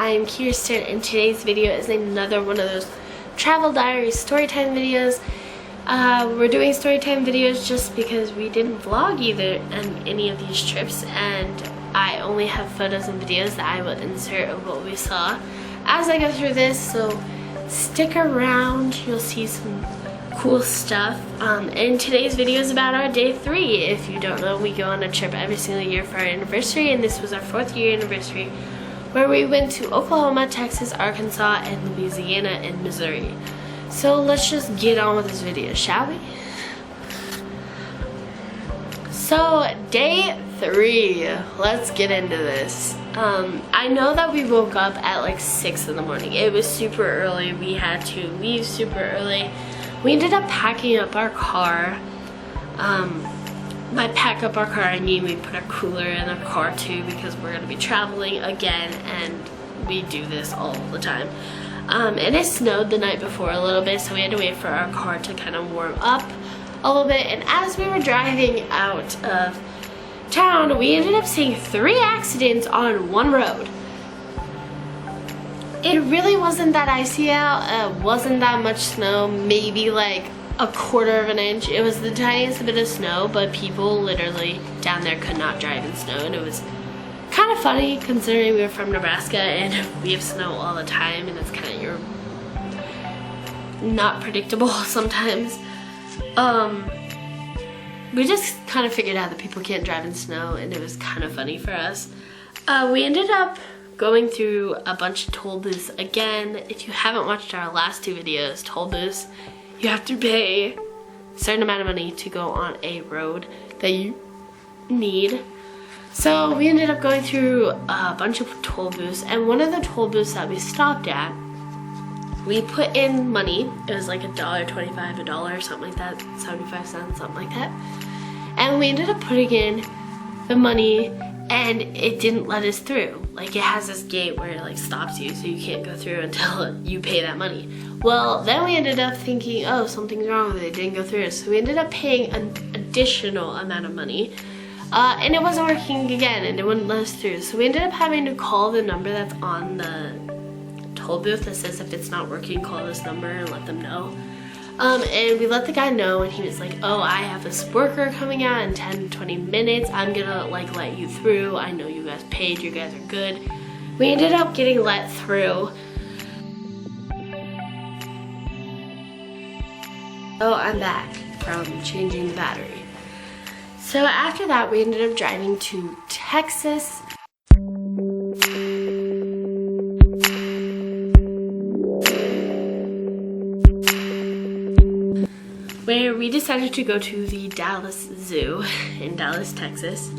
I'm Kiersten, and today's video is another one of those travel diary storytime videos. We're doing storytime videos just because we didn't vlog either on any of these trips, and I only have photos and videos that I will insert of what we saw as I go through this, so stick around, you'll see some cool stuff. And today's video is about our day 3. If you don't know, we go on a trip every single year for our anniversary, and this was our 4th year anniversary, where we went to Oklahoma, Texas, Arkansas, and Louisiana, and Missouri. So let's just get on with this video, shall we? So day 3, let's get into this. I know that we woke up at like 6 in the morning. It was super early. We had to leave super early. We ended up packing up our car. By pack up our car, I mean we put a cooler in our car too, because we're gonna be traveling again, and we do this all the time. And it snowed the night before a little bit, so we had to wait for our car to kind of warm up a little bit. And as we were driving out of town, we ended up seeing 3 accidents on one road. It really wasn't that icy out, wasn't that much snow, maybe like a 1/4 of an inch. It was the tiniest bit of snow, but people literally down there could not drive in snow, and it was kind of funny considering we were from Nebraska and we have snow all the time, and it's kind of not predictable sometimes. We just kind of figured out that people can't drive in snow, and it was kind of funny for us. We ended up going through a bunch of toll booths again. If you haven't watched our last 2 videos, toll booths, you have to pay a certain amount of money to go on a road that you need. So we ended up going through a bunch of toll booths, and one of the toll booths that we stopped at, we put in money. It was like $1.25, $1 or something like that, 75 cents, something like that. And we ended up putting in the money, and it didn't let us through. Like, it has this gate where it like stops you, so you can't go through until you pay that money. Well, then we ended up thinking, oh, something's wrong with it, didn't go through. So we ended up paying an additional amount of money, and it wasn't working again, and it wouldn't let us through. So we ended up having to call the number that's on the toll booth that says if it's not working, call this number and let them know. And we let the guy know, and he was like, oh, I have this worker coming out in 10-20 minutes. I'm gonna like let you through. I know you guys paid, you guys are good. We ended up getting let through. Oh, I'm back from changing the battery. So after that, we ended up driving to Texas. Where we decided to go to the Dallas Zoo in Dallas, Texas.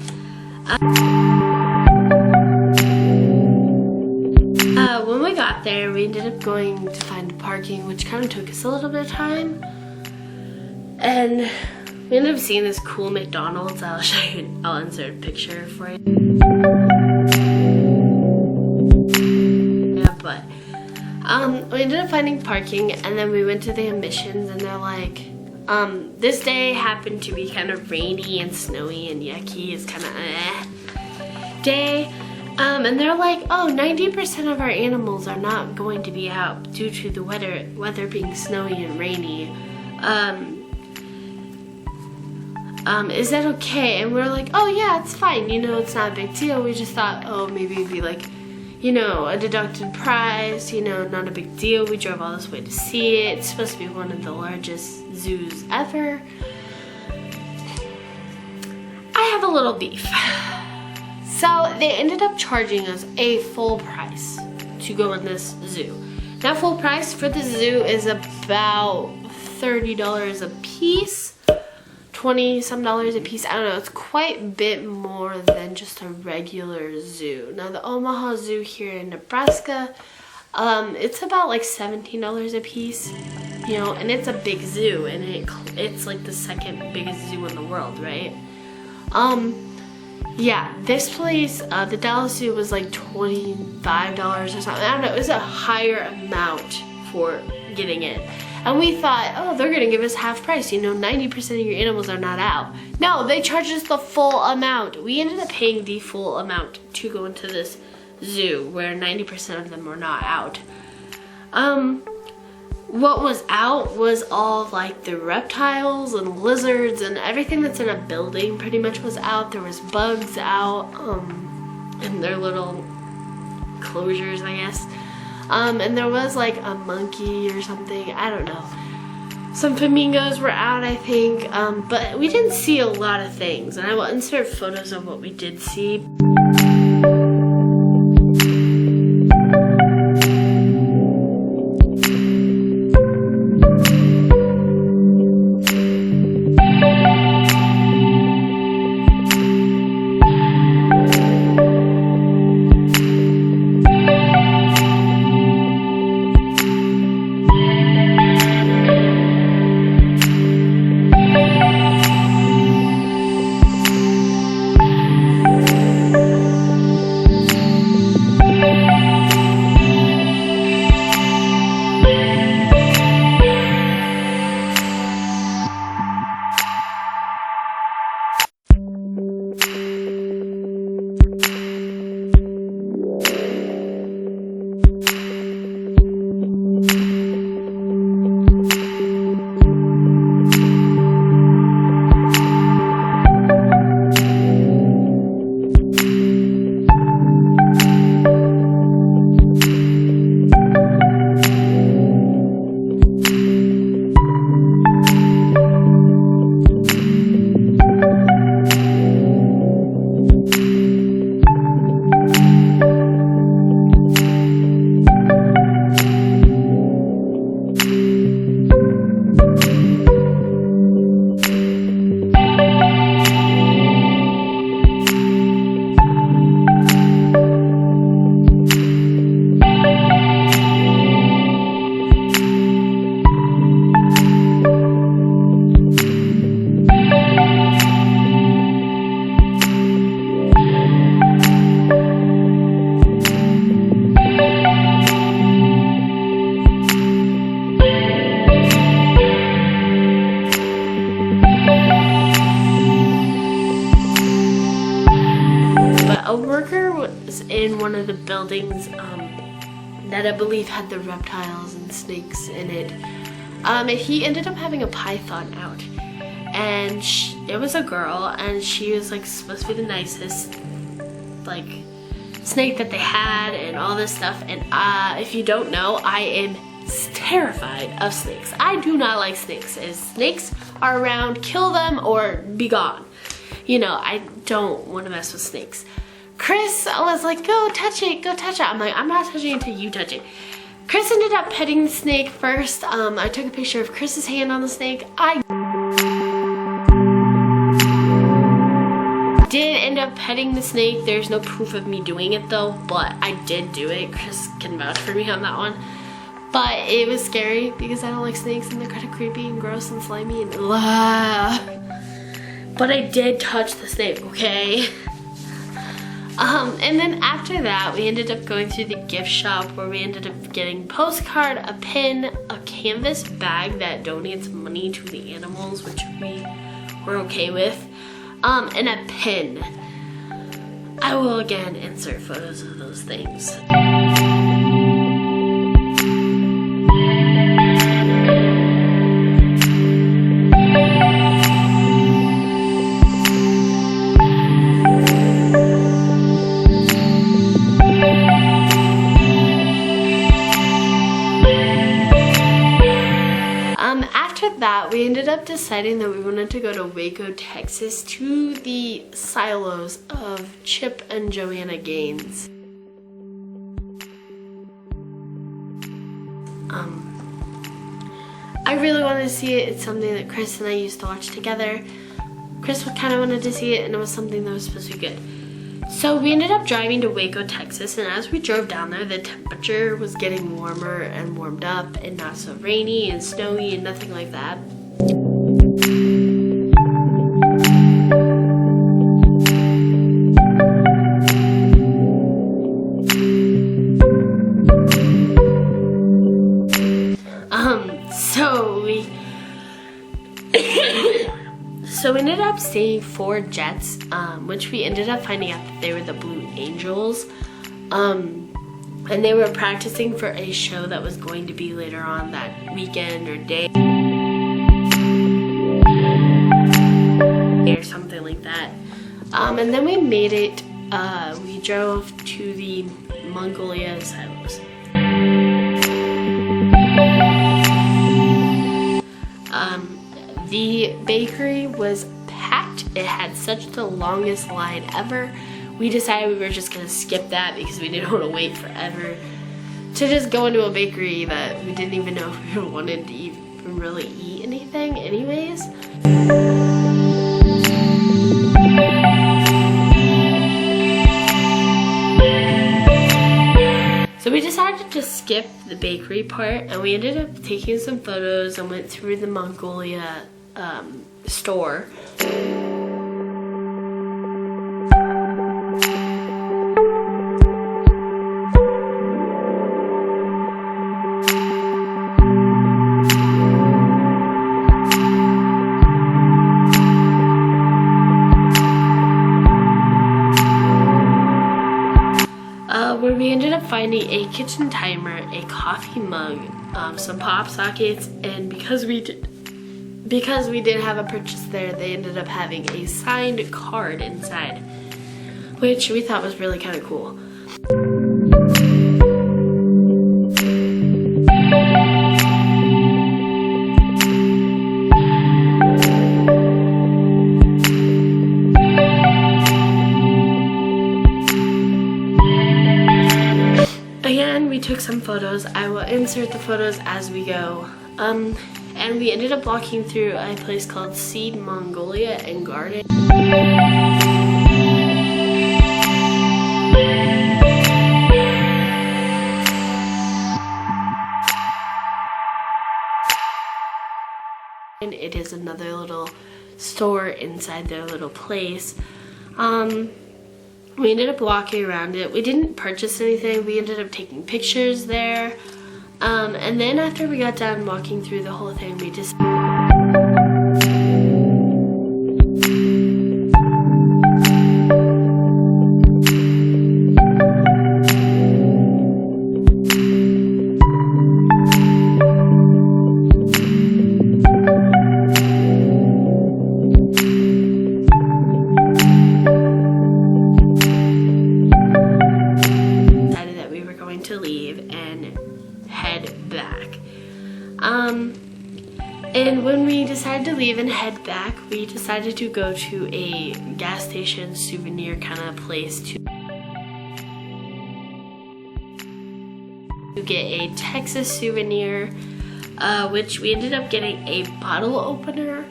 When we got there, we ended up going to find parking, which kind of took us a little bit of time. And we ended up seeing this cool McDonald's. I'll show you, I'll insert a picture for you. Yeah, but we ended up finding parking, and then we went to the admissions, and they're like, this day happened to be kind of rainy and snowy and yucky. It's kind of day. And they're like, oh, 90% of our animals are not going to be out due to the weather being snowy and rainy. Is that okay? And we're like, oh yeah, it's fine. You know, it's not a big deal. We just thought, oh, maybe it'd be like, you know, a deducted price, you know, not a big deal. We drove all this way to see it. It's supposed to be one of the largest zoos ever. I have a little beef. So they ended up charging us a full price to go in this zoo. That full price for the zoo is about $30 a piece, $20-some a piece. I don't know, it's quite a bit more than just a regular zoo. Now the Omaha Zoo here in Nebraska, it's about like $17 a piece, you know, and it's a big zoo, and it's like the 2nd biggest zoo in the world, right? Yeah, this place, the Dallas Zoo, was like $25 or something. I don't know, it was a higher amount for getting in. And we thought, oh, they're gonna give us half price, you know, 90% of your animals are not out. No, they charged us the full amount. We ended up paying the full amount to go into this zoo where 90% of them were not out. What was out was all like the reptiles and lizards and everything that's in a building pretty much was out. There was bugs out in their little closures, I guess. And there was like a monkey or something, I don't know. Some flamingos were out, I think, but we didn't see a lot of things, and I will insert photos of what we did see. A worker was in one of the buildings that I believe had the reptiles and snakes in it. And he ended up having a python out, and it was a girl, and she was like supposed to be the nicest like snake that they had and all this stuff. And if you don't know, I am terrified of snakes. I do not like snakes. If snakes are around, kill them or be gone. You know, I don't want to mess with snakes. Chris was like, go touch it, go touch it. I'm like, I'm not touching it until you touch it. Chris ended up petting the snake first. I took a picture of Chris's hand on the snake. I did end up petting the snake. There's no proof of me doing it though, but I did do it. Chris can vouch for me on that one. But it was scary because I don't like snakes and they're kind of creepy and gross and slimy and but I did touch the snake, okay? And then after that, we ended up going through the gift shop where we ended up getting a postcard, a pin, a canvas bag that donates money to the animals, which we were okay with, and a pin. I will again insert photos of those things. That we ended up deciding that we wanted to go to Waco, Texas to the silos of Chip and Joanna Gaines. I really wanted to see it. It's something that Chris and I used to watch together. Chris kind of wanted to see it, and it was something that was supposed to be good. So we ended up driving to Waco, Texas, and as we drove down there, the temperature was getting warmer and warmed up and not so rainy and snowy and nothing like that. So we ended up seeing 4 jets, which we ended up finding out that they were the Blue Angels. And they were practicing for a show that was going to be later on that weekend or day or something like that. And then we made it, we drove to the Magnolia silos. The bakery was packed. It had such the longest line ever. We decided we were just gonna skip that because we didn't want to wait forever to just go into a bakery that we didn't even know if we wanted to even really eat anything anyways. So we decided to skip the bakery part, and we ended up taking some photos and went through the Magnolia store. Where we ended up finding a kitchen timer, a coffee mug, some pop sockets, and because we didn't have a purchase there, they ended up having a signed card inside, which we thought was really kind of cool. Again, we took some photos. I will insert the photos as we go. And we ended up walking through a place called Seed Magnolia and Garden. And it is another little store inside their little place. We ended up walking around it. We didn't purchase anything. We ended up taking pictures there. And then after we got done walking through the whole thing, we just... to leave and head back. And when we decided to leave and head back, we decided to go to a gas station souvenir kind of place to get a Texas souvenir, which we ended up getting a bottle opener.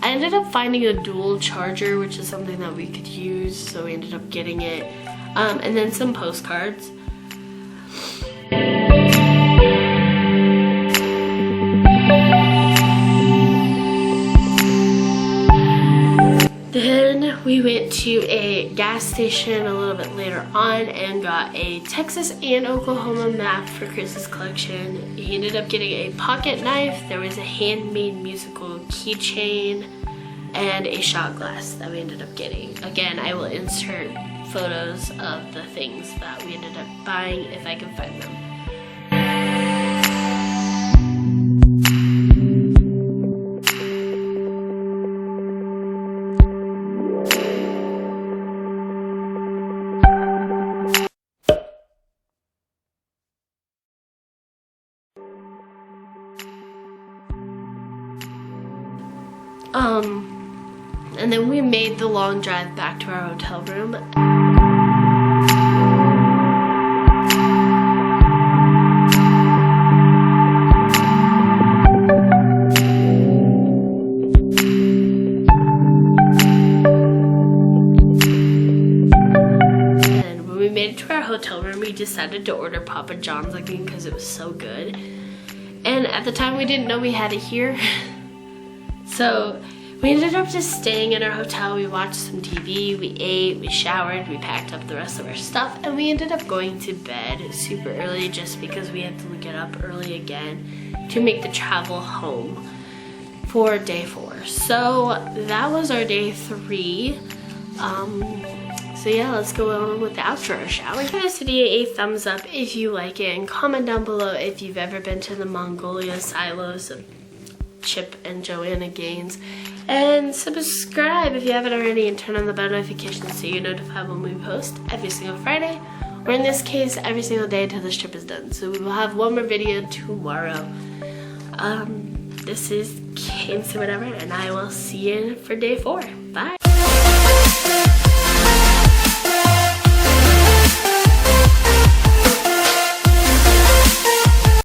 I ended up finding a dual charger, which is something that we could use, so we ended up getting it, and then some postcards. Then we went to a gas station a little bit later on and got a Texas and Oklahoma map for Chris's collection. He ended up getting a pocket knife. There was a handmade musical keychain and a shot glass that we ended up getting. Again, I will insert photos of the things that we ended up buying if I can find them. And then we made the long drive back to our hotel room. And when we made it to our hotel room, we decided to order Papa John's again because it was so good. And at the time, we didn't know we had it here. So we ended up just staying in our hotel. We watched some TV, we ate, we showered, we packed up the rest of our stuff, and we ended up going to bed super early just because we had to get up early again to make the travel home for day 4. So that was our day 3. So yeah, let's go on with the outro, shall we? Give this video a thumbs up if you like it, and comment down below if you've ever been to the Magnolia silos of Chip and Joanna gains. And subscribe if you haven't already, and turn on the bell notifications so you're notified when we post every single Friday, or in this case, every single day until this trip is done. So we will have one more video tomorrow. This is KMCers whatever, and I will see you for day 4. Bye.